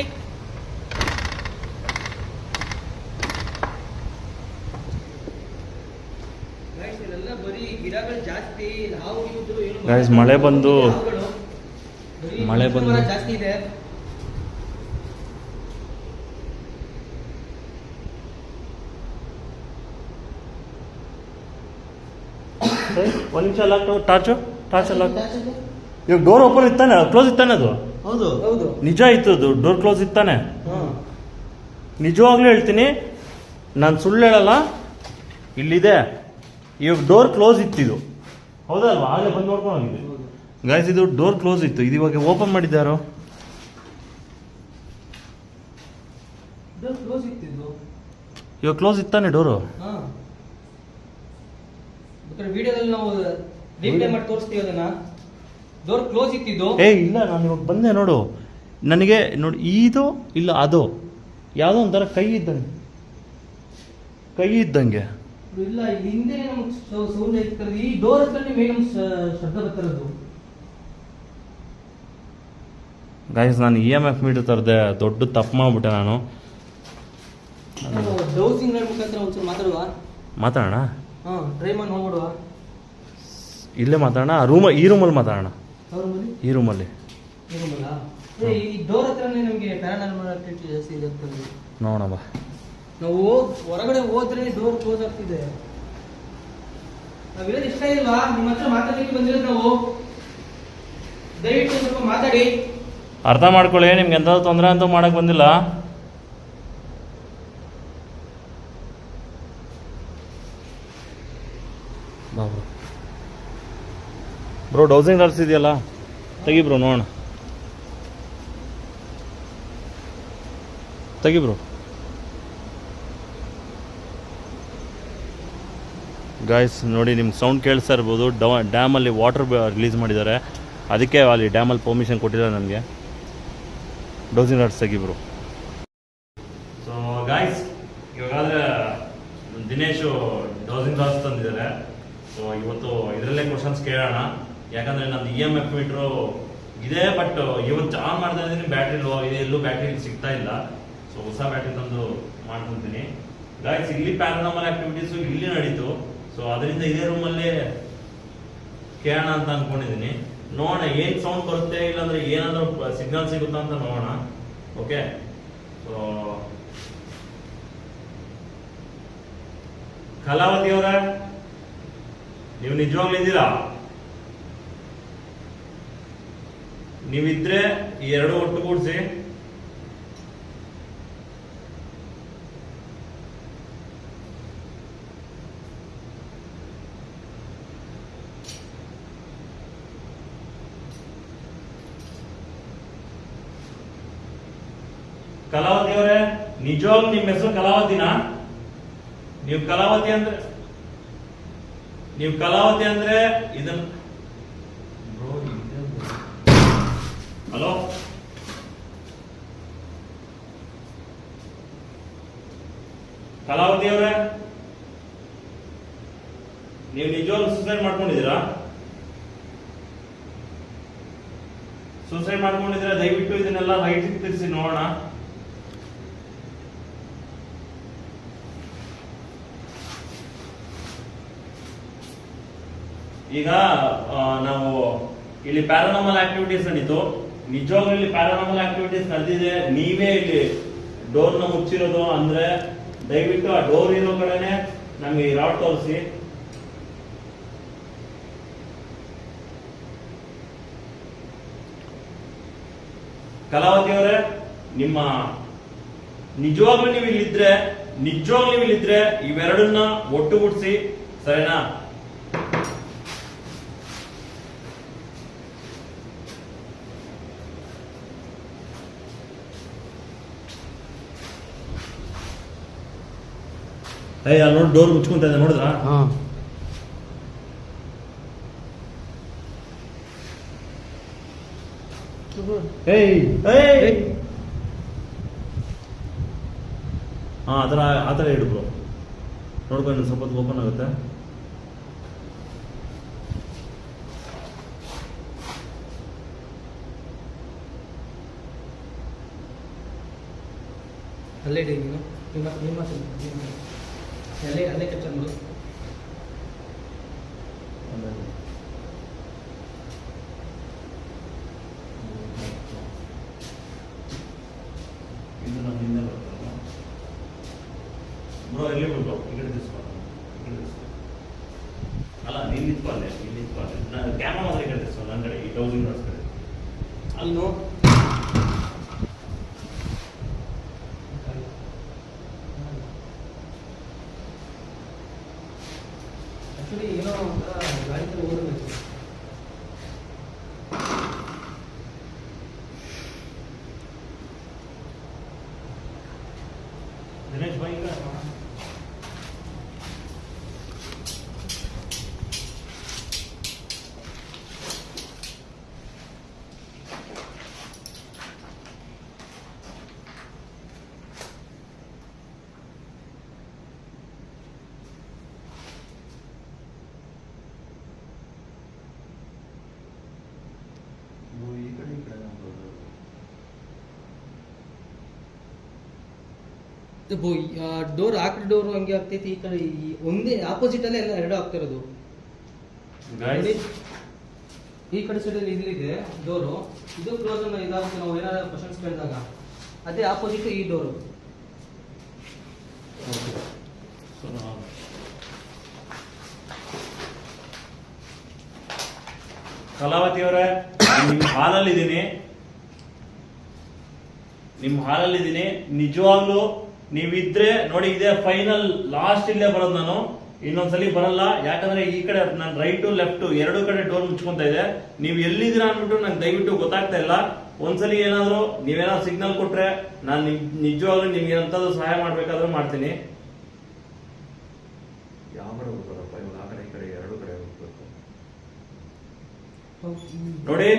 Guys, ಇಲ್ಲೆಲ್ಲ ಬರೀ ಗಿಡಗಳು ಜಾಸ್ತಿ, ಹಾವು ಇದ್ರು ಏನು Guys, ಮಳೆ ಬಂದು ಹಾವುಗಳು. ಬರೀ ಮಳೆ ಬಂದು- ಮರ ಜಾಸ್ತಿ ಇದೆ. ಒಂದು ನಿಮಿಷ ಅಲ್ಲ ಟಾರ್ಚು ಅಲ್ಲ. ಇವಾಗ ಡೋರ್ ಓಪನ್ ಇತ್ತಾನೆ, ಕ್ಲೋಸ್ ಇತ್ತಾನೆ? ಅದು ಹೌದು ಹೌದು. ನಿಜ ಇತ್ತು, ಅದು ಡೋರ್ ಕ್ಲೋಸ್ ಇತ್ತಾನೆ. ಹ್ಮ್. ನಿಜವಾಗ್ಲೂ ಹೇಳ್ತೀನಿ, ನಾನು ಸುಳ್ಳು ಹೇಳಲ್ಲ. ಇಲ್ಲಿದೆ, ಇವಾಗ ಡೋರ್ ಕ್ಲೋಸ್ ಇತ್ತಿದು, ಹೌದಲ್ವಾ? ಆಗಲೇ ಬಂದು ನೋಡ್ಕೊಂಡು ಹೋಗಿದೆ ಗಾಯ್ಸ್. ಇದು ಡೋರ್ ಕ್ಲೋಸ್ ಇತ್ತು, ಇದು ಇವಾಗ ಓಪನ್ ಮಾಡಿದ್ದಾರೋ? ಡೋರ್ ಕ್ಲೋಸ್ ಇತ್ತಿದ್ದು. ಇವಾಗ ಕ್ಲೋಸ್ ಇತ್ತಾನೆ ಡೋರು? ಹಾ. ಬೇಕಾದ್ರೆ ವಿಡಿಯೋದಲ್ಲಿ ನಾವು ರಿಪ್ಲೈ ಮಾಡಿ ತೋರಿಸ್ತೀವಿ ಅದನ್ನ. ಡೋರ್ ಕ್ಲೋಸ್ ಇತ್ತಿದ್ದು. ಏ ಇಲ್ಲ, ನಾನು ಇವಾಗ ಬಂದೆ ನೋಡು. ನನಗೆ ನೋಡಿ, ಇದು ಇಲ್ಲ ಅದು ಯಾವುದೋ ಒಂಥರ ಕೈ ಇದ್ದಂಗೆ. ಇಲ್ಲ, ಇಲ್ಲಿ ಹಿಂದೆ ನಮ್ಗೆ ಸೌಂಡ್ ಆಗ್ತಿರೋದು. ಈ ಡೋರ್ ಹತ್ರ ಮೇಡಮ್ ಶಬ್ದ ಬರ್ತಿರೋದು. ಗಾಯ್ಸ್, ನಾನು EMF ಮೀಟರ್ ತರದೆ ದೊಡ್ಡ ತಪ್ಪು ಮಾಡ್ಬಿಟ್ಟೆ ನಾನು. ಡೌಸಿಂಗ್ ಮುಖಾಂತರ ಒಂಚೂರು ಮಾತಾಡುವ. ಮಾತಾಡೋಣ, ಹಾ, ಟ್ರೈ ಮಾಡಿ ನೋಡ್ಬಿಡುವ. ಇಲ್ಲೇ ಮಾತಾಡೋಣ. ಈ ರೂಮಲ್ಲಿ ಮಾತಾಡೋಣ. ಅವ್ರ ಮನೆ ಈ ರೂಮಲ್ಲಿ ಇರುಮಲ್ಲ. ಈ ಡೋರ್ ಹತ್ರನೇ ನಮಗೆ ಪ್ಯಾರಾನಾರ್ಮಲ್ ಆಕ್ಟಿವಿಟಿ ಜಾಸ್ತಿ ಇದೆ ಅಂತಂದ್ರೆ ನೋಡೋಣ ಬಾ. ನಾವು ಹೊರಗಡೆ ಹೋದ್ರೆ ಡೋರ್ ಕ್ಲೋಸ್ ಆಗ್ತಿದೆ. ನಾವಿರೋದು ಇಷ್ಟ ಇಲ್ವಾ? ನಿಮ್ಮ ಹತ್ರ ಮಾತಾಡಲಿಕ್ಕೆ ಬಂದಿರೋದು ನಾವು. ದಯವಿಟ್ಟು ಸ್ವಲ್ಪ ಮಾತಾಡಿ. ಅರ್ಥ ಮಾಡ್ಕೊಳ್ಳಿ, ನಿಮ್ಗೆ ಎಂಥ ತೊಂದರೆ ಅಂತೂ ಮಾಡಕ್ ಬಂದಿಲ್ಲ. ಬ್ರೋ ಡೌಸಿಂಗ್ ಡಾಲ್ಸ್ ಇದೆಯಲ್ಲ, ತೆಗಿ ಬ್ರೋ ನೋಡೋಣ. ತೆಗಿ ಬ್ರೋ. ಗಾಯ್ಸ್ ನೋಡಿ, ನಿಮ್ಗೆ ಸೌಂಡ್ ಕೇಳಿಸ್ತಾ ಇರ್ಬೋದು. ಡ್ಯಾಮಲ್ಲಿ ವಾಟರ್ ರಿಲೀಸ್ ಮಾಡಿದ್ದಾರೆ, ಅದಕ್ಕೆ ಅಲ್ಲಿ ಡ್ಯಾಮಲ್ಲಿ ಪರ್ಮಿಷನ್ ಕೊಟ್ಟಿದ್ದಾರೆ ನನಗೆ. ಡೌಸಿಂಗ್ ಡಾಲ್ಸ್ ತೆಗಿ ಬ್ರೋ. ಸೊ ಗಾಯ್ಸ್, ಇವಾಗಾದರೆ ದಿನೇಶು ಡೌಸಿಂಗ್ ಡಾಲ್ಸ್ ತಂದಿದ್ದಾರೆ. ಸೊ ಇವತ್ತು ಇದರಲ್ಲೇ ಕ್ವಶನ್ಸ್ ಕೇಳೋಣ. ಯಾಕಂದರೆ ನಂದು EMF ಮೀಟ್ರು ಇದೆ, ಬಟ್ ಇವತ್ತು ಆನ್ ಮಾಡ್ತಾ ಇದ್ದೀನಿ, ಬ್ಯಾಟ್ರಿ ಲೋ ಇದೆ, ಎಲ್ಲೂ ಬ್ಯಾಟ್ರಿ ಸಿಗ್ತಾ ಇಲ್ಲ. ಸೊ ಹೊಸ ಬ್ಯಾಟ್ರಿ ತಂದು ಮಾಡ್ಕೊತೀನಿ. ಗಾಯ್ಸ್, ಇಲ್ಲಿ ಪ್ಯಾರಾನಾರ್ಮಲ್ ಆಕ್ಟಿವಿಟೀಸು ಇಲ್ಲಿ ನಡೀತು. ಸೊ ಅದರಿಂದ ಇದೇ ರೂಮಲ್ಲೇ ಕೇಳೋಣ ಅಂತ ಅನ್ಕೊಂಡಿದ್ದೀನಿ. ನೋಡೋಣ ಏನು ಸೌಂಡ್ ಬರುತ್ತೆ, ಇಲ್ಲಾಂದ್ರೆ ಏನಾದರೂ ಸಿಗ್ನಲ್ ಸಿಗುತ್ತಾ ಅಂತ ನೋಡೋಣ. ಓಕೆ, ಸೊ ಕಲಾವತಿ ಅವರ, ನೀವು ನಿಜವಾಗ್ಲೂ ಇದ್ದೀರಾ? ನೀವಿದ್ರೆ ಈ ಎರಡು ಒಟ್ಟುಗೂಡಿಸಿ. ಕಲಾವತಿ ಅವರೇ, ನಿಜವಾಗ್ಲೂ ನಿಮ್ಮ ಹೆಸರು ಕಲಾವತಿನಾ? ನೀವು ಕಲಾವತಿ ಅಂದ್ರೆ ಇದನ್ನ. ಹಲೋ, ಕಲಾವತಿ ಅವರೇ, ನೀವು ನಿಜವಾಗ್ಲೂ ಸೂಸೈಡ್ ಮಾಡ್ಕೊಂಡಿದ್ದೀರಾ? ಸೂಸೈಡ್ ಮಾಡ್ಕೊಂಡಿದ್ರೆ ದಯವಿಟ್ಟು ಇದನ್ನೆಲ್ಲ ಲೈಟ್ ತಿರ್ಸಿ ನೋಡೋಣ. ಈಗ ನಾವು ಇಲ್ಲಿ ಪ್ಯಾರಾನಾಮಲ್ ಆಕ್ಟಿವಿಟೀಸ್ ನಡೀತು. ನಿಜವಾಗ್ಲೂ ಇಲ್ಲಿ ಪ್ಯಾರಾನಾಮಲ್ ಆಕ್ಟಿವಿಟೀಸ್ ನಡೆದಿದೆ. ನೀವೇ ಇಲ್ಲಿ ಡೋರ್ ನ ಮುಚ್ಚಿರೋದು ಅಂದ್ರೆ ದಯವಿಟ್ಟು ಆ ಡೋರ್ ಇರೋ ಕಡೆನೆ ನಮ್ಗೆ ಈ ರಾಡ್ ತೋರಿಸಿ. ಕಲಾವತಿ ಅವರೇ, ನಿಮ್ಮ ನಿಜವಾಗ್ಲೂ ನೀವು ಇಲ್ಲಿದ್ರೆ ಇವೆರಡನ್ನ ಒಟ್ಟುಗೂಡಿಸಿ, ಸರಿನಾ? ನೋಡಿ ಡೋರ್ ಮುಚ್ಕೊಂತ ಇದೆ, ನೋಡಿದ್ರ? ಆತರ ಇಡ್ಬ್ರು ನೋಡ್ಕೊಂಡು ಸ್ವಲ್ಪ ಓಪನ್ ಆಗುತ್ತೆ. ಅಲ್ಲೇ ಇಡಿ ನೀನು, ಅಲ್ಲೇ ಕಚ್ಚಂದು. ಇದು ನಮ್ಮ ಹಿಂದೆ ಬರ್ತಲ್ಲ ಬ್ರೋ, ಎಲ್ಲಿ ಬಿಡ್ಬೋ ಈ ಕಡೆ ತಿಸ್ಕೊ. ಅಲ್ಲ ನೀನ್ ನಿಂತ್ಕೊಳ್ಳೆ, ನಾನು ಕ್ಯಾಮ್ರಾ ಮಾತ್ರ ಈ ಕಡೆ ತಿಸ್ಕೊ, ನನ್ನ ಕಡೆ ಈ ಟೌಸಿಂಗ್ ರಾಡ್ಸ್ ಕಡೆ. ಅಲ್ಲೋ ಆಕ್ಚುಲಿ ಏನೋ ಒಂಥರ ಗಾಡಿ ತರ ಓಡಬೇಕು. ದಿನೇಶ್ ಭಾಯಿ ಈಗ ಡೋರ್ ಆಕಡೆ ಡೋರ್ ಹಂಗೆ ಆಗ್ತೈತಿ. ಈ ಕಡೆ ಒಂದೇ ಆಪೋಸಿಟ್ ಅಲ್ಲೇ ಎಲ್ಲ ಎರಡು ಆಗ್ತಿರೋದು. ಈ ಕಡೆ ಸೈಡ್ ಅಲ್ಲಿ ಇಲ್ಲಿದೆ ಡೋರು, ಇದು ಕ್ಲೋಸ್ ಇದಾಗುತ್ತೆ. ನಾವು ಏನಾದ್ರು ಕ್ವಶನ್ಸ್ ಕೇಳಿದಾಗ ಅದೇ ಆಪೋಸಿಟ್ ಈ ಡೋರು. ಕಲಾವತಿ ಅವರೇ, ನಿಮ್ಮ ಹಾಲಲ್ಲಿದ್ದೀನಿ. ನಿಜವಾಗ್ಲೂ ನೀವಿದ್ರೆ ನೋಡಿ, ಇದೇ ಫೈನಲ್ ಲಾಸ್ಟ್ ಇಲ್ಲೇ ಬರೋದು. ನಾನು ಇನ್ನೊಂದ್ಸಲಿ ಬರಲ್ಲ, ಯಾಕಂದ್ರೆ ಈ ಕಡೆ ನಾನು ರೈಟು ಲೆಫ್ಟ್ ಎರಡು ಕಡೆ ಡೋರ್ ಮುಚ್ಕೊಂತ ಇದೆ. ನೀವು ಎಲ್ಲಿದ್ದೀರಾ ಅಂದ್ಬಿಟ್ಟು ನಂಗೆ ದಯವಿಟ್ಟು ಗೊತ್ತಾಗ್ತಾ ಇಲ್ಲ. ಒಂದ್ಸಲಿ ಏನಾದ್ರು ನೀವೇನಾದ್ರು ಸಿಗ್ನಲ್ ಕೊಟ್ರೆ ನಾನು ನಿಜವಾಗ್ಲೂ ನಿಮ್ಗೆ ಎಂತಾದ್ರು ಸಹಾಯ ಮಾಡ್ಬೇಕಾದ್ರೂ ಮಾಡ್ತೀನಿ. ಯಾವ ಕಡೆ ಹೋಗ್ತಾರಪ್ಪ ಇವಾಗ? ಆ ಕಡೆ ಈ ಕಡೆ ಎರಡು ಕಡೆ ಹೋಗ್ಬೇಕು ನೋಡಿ.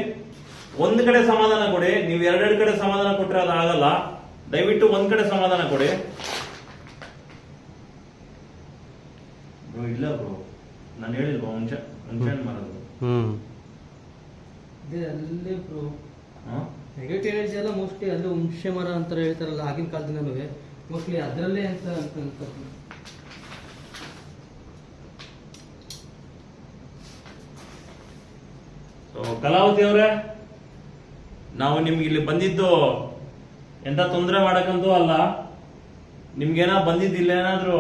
ಒಂದ್ ಕಡೆ ಸಮಾಧಾನ ಕೊಡಿ. ನೀವು ಎರಡೆರಡು ಕಡೆ ಸಮಾಧಾನ ಕೊಟ್ರೆ ಅದು ಆಗಲ್ಲ. ದಯವಿಟ್ಟು ಒಂದ್ ಕಡೆ ಸಮಾಧಾನ ಕೊಡಿ. ಬ್ರೋ ಇಲ್ಲ ಬ್ರೋ, ನಾನು ಹೇಳಿಲ್ವಾ ಮುಂಚೆ ಮಾಡೋದು. ಅಲ್ಲೇ ಬ್ರೋ ನೆಗೆಟಿವ್ ಎನರ್ಜಿ ಎಲ್ಲ ಮೋಸ್ಟ್ಲಿ ಅಲ್ಲೇ ಹುಣಸೆ ಮರ ಅಂತ ಹೇಳ್ತಾರಲ್ಲ ಆಗಿನ ಕಾಲದಿಂದಲೂ, ಮೋಸ್ಟ್ಲಿ ಅದರಲ್ಲೇ ಅಂತ ಅನ್ಕೋತೀನಿ. ಕಲಾವತಿ ಅವರೇ, ನಾವು ನಿಮ್ಗೆ ಇಲ್ಲಿ ಬಂದಿದ್ದು ಎಂತ ತೊಂದರೆ ಮಾಡಕ್ಕಂತೂ ಅಲ್ಲ. ನಿಮ್ಗೇನೋ ಬಂದಿದ್ದಿಲ್ಲ, ಏನಾದ್ರು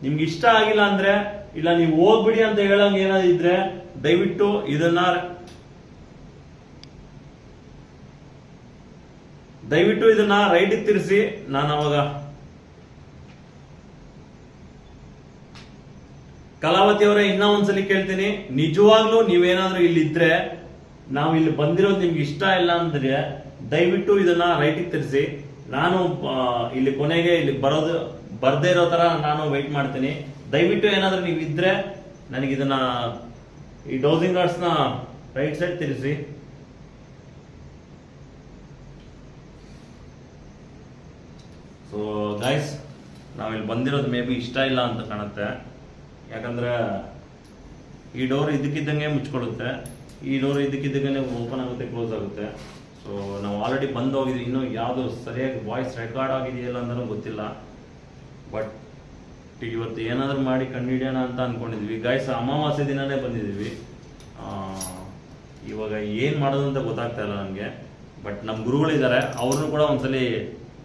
ನಿಮ್ಗೆ ಇಷ್ಟ ಆಗಿಲ್ಲ ಅಂದ್ರೆ, ಇಲ್ಲ ನೀವು ಹೋಗ್ಬಿಡಿ ಅಂತ ಹೇಳಂಗ ಏನಾದ್ರು ಇದ್ರೆ ದಯವಿಟ್ಟು ಇದನ್ನ ರೈಟ್ ತಿರ್ಸಿ. ನಾನು ಅವಾಗ ಕಲಾವತಿ ಅವರೇ ಇನ್ನೂ ಒಂದ್ಸಲಿ ಕೇಳ್ತೀನಿ, ನಿಜವಾಗ್ಲೂ ನೀವೇನಾದ್ರೂ ಇಲ್ಲಿದ್ರೆ, ನಾವು ಇಲ್ಲಿ ಬಂದಿರೋದು ನಿಮ್ಗೆ ಇಷ್ಟ ಇಲ್ಲ ಅಂದ್ರೆ ದಯವಿಟ್ಟು ಇದನ್ನ ರೈಟಿಗೆ ತಿರ್ಸಿ. ನಾನು ಇಲ್ಲಿ ಕೊನೆಗೆ ಇಲ್ಲಿ ಬರ್ದೇ ಇರೋ ತರ ನಾನು ವೆಯ್ಟ್ ಮಾಡ್ತೀನಿ. ದಯವಿಟ್ಟು ಏನಾದ್ರೂ ನೀವು ಇದ್ರೆ ನನಗೆ ಇದನ್ನ ಈ ಡೌಸಿಂಗ್ ರಾಡ್ಸ್ ನ ರೈಟ್ ಸೈಡ್ ತಿರ್ಸಿ. ಸೊ ಗೈಸ್, ನಾವಿಲ್ಲಿ ಬಂದಿರೋದು ಮೇ ಬಿ ಇಷ್ಟ ಇಲ್ಲ ಅಂತ ಕಾಣುತ್ತೆ. ಯಾಕಂದ್ರೆ ಈ ಡೋರ್ ಇದಕ್ಕಿದ್ದಂಗೆ ಮುಚ್ಕೊಳ್ಳುತ್ತೆ, ಈ ಡೋರ್ ಇದಕ್ಕಿದ್ದಂಗೆ ಓಪನ್ ಆಗುತ್ತೆ, ಕ್ಲೋಸ್ ಆಗುತ್ತೆ. ಸೊ ನಾವು ಆಲ್ರೆಡಿ ಬಂದು ಹೋಗಿದ್ವಿ. ಇನ್ನೂ ಯಾವುದು ಸರಿಯಾಗಿ ವಾಯ್ಸ್ ರೆಕಾರ್ಡ್ ಆಗಿದೆಯಲ್ಲ ಅಂತಲೂ ಗೊತ್ತಿಲ್ಲ. ಬಟ್ ಇವತ್ತು ಏನಾದರೂ ಮಾಡಿ ಕಂಡುಹಿಡಿಯೋಣ ಅಂತ ಅನ್ಕೊಂಡಿದ್ವಿ. ಗೈಸ್, ಅಮಾವಾಸ್ಯೆ ದಿನನೇ ಬಂದಿದ್ದೀವಿ. ಇವಾಗ ಏನು ಮಾಡೋದು ಅಂತ ಗೊತ್ತಾಗ್ತಾ ಇಲ್ಲ ನನಗೆ. ಬಟ್ ನಮ್ಮ ಗುರುಗಳಿದ್ದಾರೆ, ಅವ್ರನ್ನೂ ಕೂಡ ಒಂದ್ಸಲಿ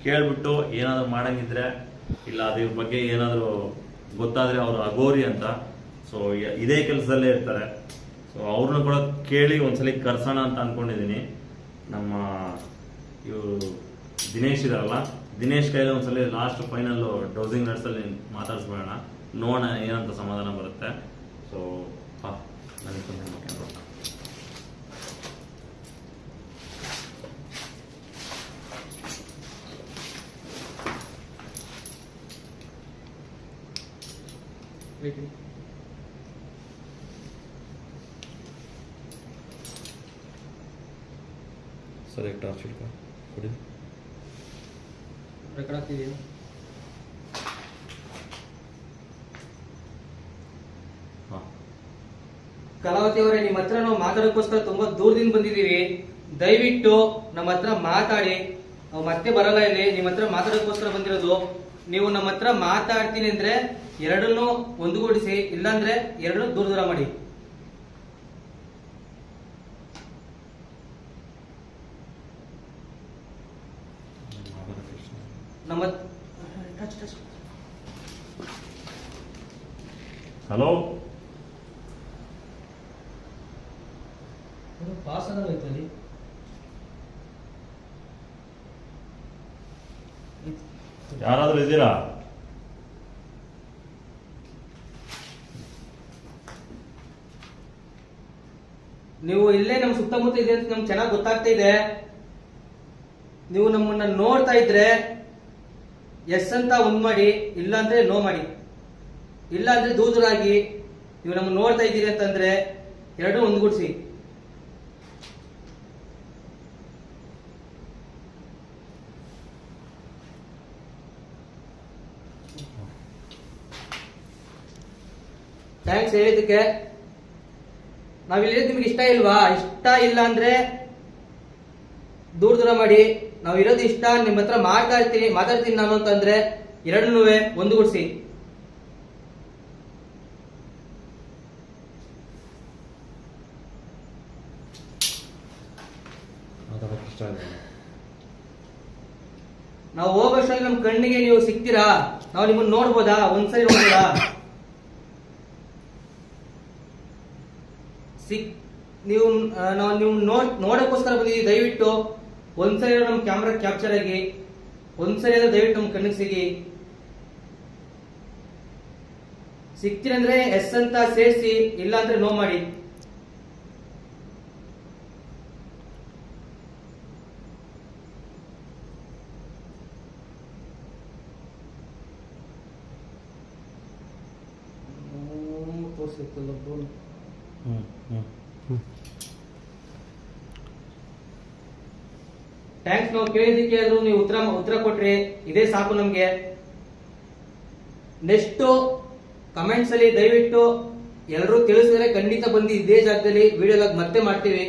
ಕೇಳ್ಬಿಟ್ಟು ಏನಾದರೂ ಮಾಡಂಗಿದ್ರೆ ಇಲ್ಲ ಅದ್ರ ಬಗ್ಗೆ ಏನಾದರೂ ಗೊತ್ತಾದರೆ ಅವರು ಅಗೋರಿ ಅಂತ, ಸೊ ಇದೇ ಕೆಲಸದಲ್ಲೇ ಇರ್ತಾರೆ. ಸೊ ಅವ್ರನ್ನೂ ಕೂಡ ಕೇಳಿ ಒಂದ್ಸಲಿ ಕರ್ಸೋಣ ಅಂತ ಅಂದ್ಕೊಂಡಿದ್ದೀನಿ. ನಮ್ಮ ಇವರು ದಿನೇಶ್ ಇದಾರಲ್ಲ, ದಿನೇಶ್ ಕೈಲಿ ಒಂದ್ಸಲಿ ಲಾಸ್ಟ್ ಫೈನಲ್ ಡೌಸಿಂಗ್ ನಟ್ಸಲ್ಲಿ ಮಾತಾಡಿಸ್ಬೇಡ, ನೋಡೋಣ ಏನಂತ ಸಮಾಧಾನ ಬರುತ್ತೆ. ಸೊ ನನಗೆ ಸರಿ ಟಾರ್ಚ್ ಹಿಡ್ಕೊ ಕೊಡಿ. ರೆಕಾರ್ಡ್ ಆಗ್ತಿದೆಯಾ? ಕಲಾವತಿ ಅವರೇ, ನಿಮ್ಮ ಹತ್ರ ನಾವು ಮಾತಾಡೋಕ್ಕೋಸ್ಕರ ತುಂಬಾ ದೂರದಿಂದ ಬಂದಿದ್ದೀವಿ. ದಯವಿಟ್ಟು ನಮ್ಮ ಹತ್ರ ಮಾತಾಡಿ. ನಾವು ಮತ್ತೆ ಬರಲ್ಲ ಇಲ್ಲಿ, ನಿಮ್ಮ ಹತ್ರ ಮಾತಾಡೋಕ್ಕೋಸ್ಕರ ಬಂದಿರೋದು. ನೀವು ನಮ್ಮ ಹತ್ರ ಮಾತಾಡ್ತೀನಿ ಅಂದ್ರೆ ಎರಡನ್ನೂ ಒಂದುಗೂಡಿಸಿ, ಇಲ್ಲಾಂದ್ರೆ ಎರಡನ್ನೂ ದೂರ ದೂರ ಮಾಡಿ. ನಮ್ಮ ಹಲೋ, ಪಾಸ್ ಆಗೋಯ್ತಲ್ಲಿ. ಯಾರಾದ್ರೂ ಇದ್ದೀರಾ? ನೀವು ಇಲ್ಲೇ ನಮ್ಮ ಸುತ್ತಮುತ್ತ ಇದೆ ಅಂತ ನಮ್ಗೆ ಚೆನ್ನಾಗಿ ಗೊತ್ತಾಗ್ತಾ ಇದೆ. ನೀವು ನಮ್ಮನ್ನ ನೋಡ್ತಾ ಇದ್ರೆ ಎಸ್ ಅಂತ ಒಂದ್ ಮಾಡಿ, ಇಲ್ಲ ಅಂದ್ರೆ ನೋ ಮಾಡಿ, ಇಲ್ಲ ಅಂದ್ರೆ ದೂರಾಗಿ. ನೀವು ನಮ್ಮನ್ನ ನೋಡ್ತಾ ಇದ್ದೀರಿ ಅಂತಂದ್ರೆ ಎರಡು ಒಂದ್ಗೂಡಿಸಿ. ಥ್ಯಾಂಕ್ಸ್ ಹೇಳಿದ್ದಕ್ಕೆ. ನಾವಿಲ್ಲಿರೋದು ನಿಮ್ಗೆ ಇಷ್ಟ ಇಲ್ವಾ? ಇಷ್ಟ ಇಲ್ಲ ಅಂದ್ರೆ ದೂರ ದೂರ ಮಾಡಿ. ನಾವು ಇರೋದು ಇಷ್ಟ, ನಿಮ್ಮ ಹತ್ರ ಮಾತಾಡ್ತೀನಿ ನಾನು ಅಂತಂದ್ರೆ ಎರಡನ್ನೂ ಒಂದುಗೂಡಿಸಿ. ನಾವು ಹೋಗೋಷ್ಟರಲ್ಲಿ ನಮ್ಮ ಕಣ್ಣಿಗೆ ನೀವು ಸಿಗ್ತೀರಾ? ನಾವು ನಿಮ್ಮನ್ನ ನೋಡ್ಬೋದಾ? ಒಂದ್ಸರಿ ನೋಡ್ಬೋದಾ? ನೀವು ನಾವು ನೀವು ನೋಡಕ್ಕೋಸ್ಕರ ಬಂದಿದ್ದೀವಿ. ದಯವಿಟ್ಟು ಒಂದ್ಸರಿ ನಮ್ಮ ಕ್ಯಾಮ್ರಾ ಕ್ಯಾಪ್ಚರ್ ಆಗಿ, ಒಂದ್ಸರಿ ಆದ್ರೆ ದಯವಿಟ್ಟು ನಮ್ಮ ಕಣ್ಣಿಗೆ ಸಿಗ್ತೀರಂದ್ರೆ ಎಸ್ ಅಂತ ಸೇರಿಸಿ, ಇಲ್ಲ ಅಂದ್ರೆ ನೋ ಮಾಡಿ. ಥ್ಯಾಂಕ್ಸ್. ನಾವು ಕೇಳಿದಕ್ಕೆ ಆದ್ರೂ ನೀವು ಉತ್ತರ ಕೊಟ್ರಿ, ಇದೇ ಸಾಕು ನಮ್ಗೆ. ನೆಕ್ಸ್ಟ್ ಕಮೆಂಟ್ಸ್ ಅಲ್ಲಿ ದಯವಿಟ್ಟು ಎಲ್ಲರೂ ತಿಳಿಸಿದ್ರೆ ಖಂಡಿತ ಬಂದು ಇದೇ ಜಾಗದಲ್ಲಿ ವಿಡಿಯೋ ಮತ್ತೆ ಮಾಡ್ತೀವಿ.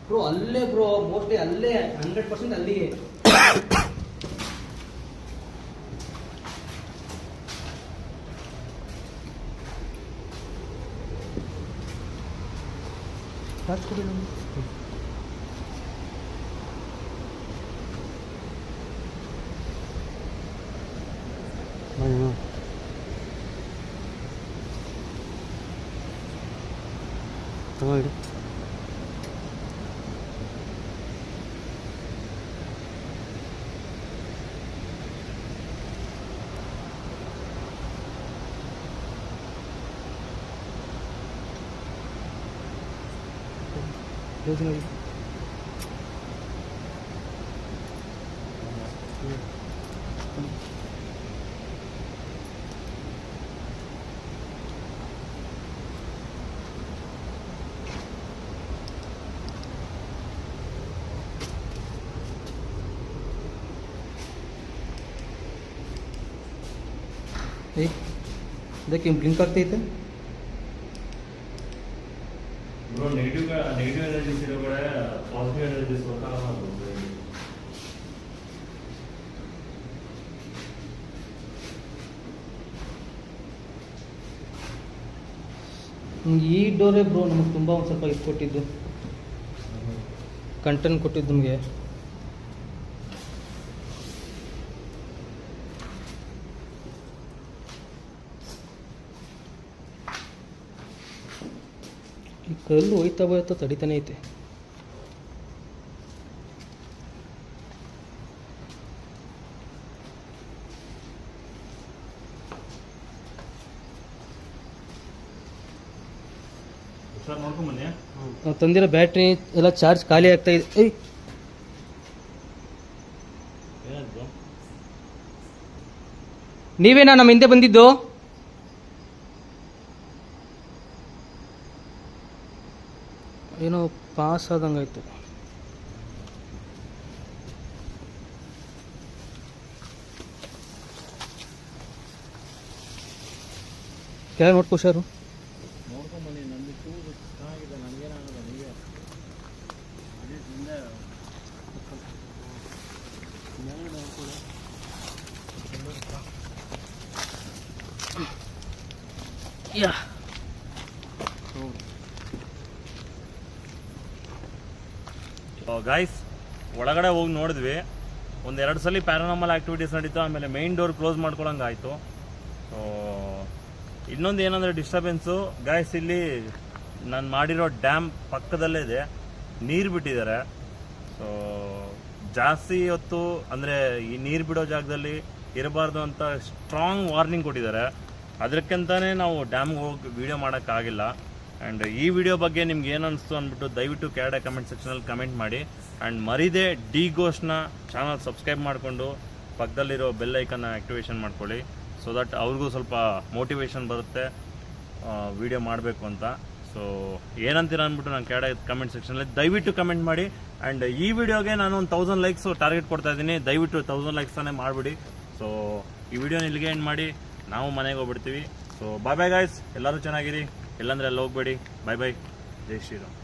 ಬ್ರೋ ಅಲ್ಲೇ ಬ್ರೋ, ಮೋಸ್ಟ್ಲಿ ಅಲ್ಲೇ 100% ಅಲ್ಲಿಗೆ. ಇದಕ್ಕೆ ಬ್ಲಿಂಕ್ ಆಗ್ತೈತೆ. ನೆಗೆಟಿವ್ ಎನರ್ಜೀಸ್ ಇರೋ ಕಡೆ ಪಾಸಿಟಿವ್ ಎನರ್ಜೀಸ್ ವರ್ಕ್ ಆಗಲ್ಲ. ಈ ಡೋರೇ ಬ್ರೋ ನಮಗೆ ತುಂಬ ಒಂದು ಸ್ವಲ್ಪ ಇದು ಕೊಟ್ಟಿದ್ದು ಕಂಟೆಂಟ್ ಕೊಟ್ಟಿದ್ದು ನಮಗೆ. ಈ ಕಲ್ಲು ಹೋಯ್ತಾ ಹೋಯ್ತಾ ತಡಿತಾನೆ ಐತೆ. ನೋಡ್ಕೊಂಬನ್ನಿ. ನಾವು ತಂದಿರೋ ಬ್ಯಾಟ್ರಿ ಎಲ್ಲ ಚಾರ್ಜ್ ಖಾಲಿ ಆಗ್ತಾ ಇದೆ. ಏಯ್ ಏನಾದ್ರು ನೀವೇನಾ ನಮ್ಮ ಹಿಂದೆ ಬಂದಿದ್ದು? ಏನೋ ಪಾಸ್ ಆದಂಗಾಯ್ತು. ಕೆಳಗೆ ನೋಡ್ಕೊ ಹುಷಾರು. ನೋಡ್ಕೊಂಬನ್ನಿ. ನಂದು ಚೂರು ಚೆನ್ನಾಗಿದೆ, ನನಗೇನಾಗಲ್ಲ. ನೀವೇ ಅದೇ ಹಿಂದೆ ಮೇಲೆ ನೋಡ್ಕೊಳ್ಳಿ. ಯಾ ಗಾಯ್ಸ್, ಒಳಗಡೆ ಹೋಗಿ ನೋಡಿದ್ವಿ. ಒಂದೆರಡು ಸಲ ಪ್ಯಾರಾನಾರ್ಮಲ್ ಆ್ಯಕ್ಟಿವಿಟೀಸ್ ನಡೀತು. ಆಮೇಲೆ ಮೈನ್ ಡೋರ್ ಕ್ಲೋಸ್ ಮಾಡ್ಕೊಳಂಗೆ ಆಯಿತು. ಸೊ ಇನ್ನೊಂದು ಏನಂದರೆ ಡಿಸ್ಟರ್ಬೆನ್ಸು ಗಾಯ್ಸ್, ಇಲ್ಲಿ ನಾನು ಮಾಡಿರೋ ಡ್ಯಾಮ್ ಪಕ್ಕದಲ್ಲೇ ಇದೆ, ನೀರು ಬಿಟ್ಟಿದ್ದಾರೆ. ಸೊ ಜಾಸ್ತಿ ಹೊತ್ತು ಅಂದರೆ ಈ ನೀರು ಬಿಡೋ ಜಾಗದಲ್ಲಿ ಇರಬಾರ್ದು ಅಂತ ಸ್ಟ್ರಾಂಗ್ ವಾರ್ನಿಂಗ್ ಕೊಟ್ಟಿದ್ದಾರೆ. ಅದಕ್ಕಂತಾನೆ ನಾವು ಡ್ಯಾಮ್ಗೆ ಹೋಗಿ ವಿಡಿಯೋ ಮಾಡೋಕ್ಕಾಗಿಲ್ಲ. ಆ್ಯಂಡ್ ಈ ವಿಡಿಯೋ ಬಗ್ಗೆ ನಿಮ್ಗೆ ಏನು ಅನಿಸ್ತು ಅಂದ್ಬಿಟ್ಟು ದಯವಿಟ್ಟು ಕೆಳಗಡೆ ಕಮೆಂಟ್ ಸೆಕ್ಷನಲ್ಲಿ ಕಮೆಂಟ್ ಮಾಡಿ. ಆ್ಯಂಡ್ ಮರಿದೇ ಡಿ ಘೋಷ್ನ ಚಾನಲ್ ಸಬ್ಸ್ಕ್ರೈಬ್ ಮಾಡಿಕೊಂಡು ಪಕ್ಕದಲ್ಲಿರೋ ಬೆಲ್ ಐಕನ್ನ ಆ್ಯಕ್ಟಿವೇಶನ್ ಮಾಡ್ಕೊಳ್ಳಿ. ಸೊ ದಟ್ ಅವ್ರಿಗೂ ಸ್ವಲ್ಪ ಮೋಟಿವೇಶನ್ ಬರುತ್ತೆ ವಿಡಿಯೋ ಮಾಡಬೇಕು ಅಂತ. ಸೊ ಏನಂತೀರ ಅಂದ್ಬಿಟ್ಟು ನಾನು ಕೆಳಗಡೆ ಕಮೆಂಟ್ ಸೆಕ್ಷನಲ್ಲಿ ದಯವಿಟ್ಟು ಕಮೆಂಟ್ ಮಾಡಿ. ಆ್ಯಂಡ್ ಈ ವಿಡಿಯೋಗೆ ನಾನು ಒಂದು 1000 ಲೈಕ್ಸ್ ಟಾರ್ಗೆಟ್ ಕೊಡ್ತಾ ಇದ್ದೀನಿ. ದಯವಿಟ್ಟು 1000 ಲೈಕ್ಸ್ ತಾನೇ ಮಾಡಿಬಿಡಿ. ಸೊ ಈ ವಿಡಿಯೋನ ಇಲ್ಲಿಗೆ ಎಂಡ್ ಮಾಡಿ ನಾವು ಮನೆಗೆ ಹೋಗ್ಬಿಡ್ತೀವಿ. ಸೊ ಬಾಯ್ ಬಾಯ್ ಗಾಯ್ಸ್, ಎಲ್ಲರೂ ಚೆನ್ನಾಗಿರಿ. ಇಲ್ಲಾಂದ್ರೆ ಅಲ್ಲಿ ಹೋಗ್ಬೇಡಿ. ಬಾಯ್ ಬಾಯ್. ಜೈ ಶ್ರೀರಾಮ್.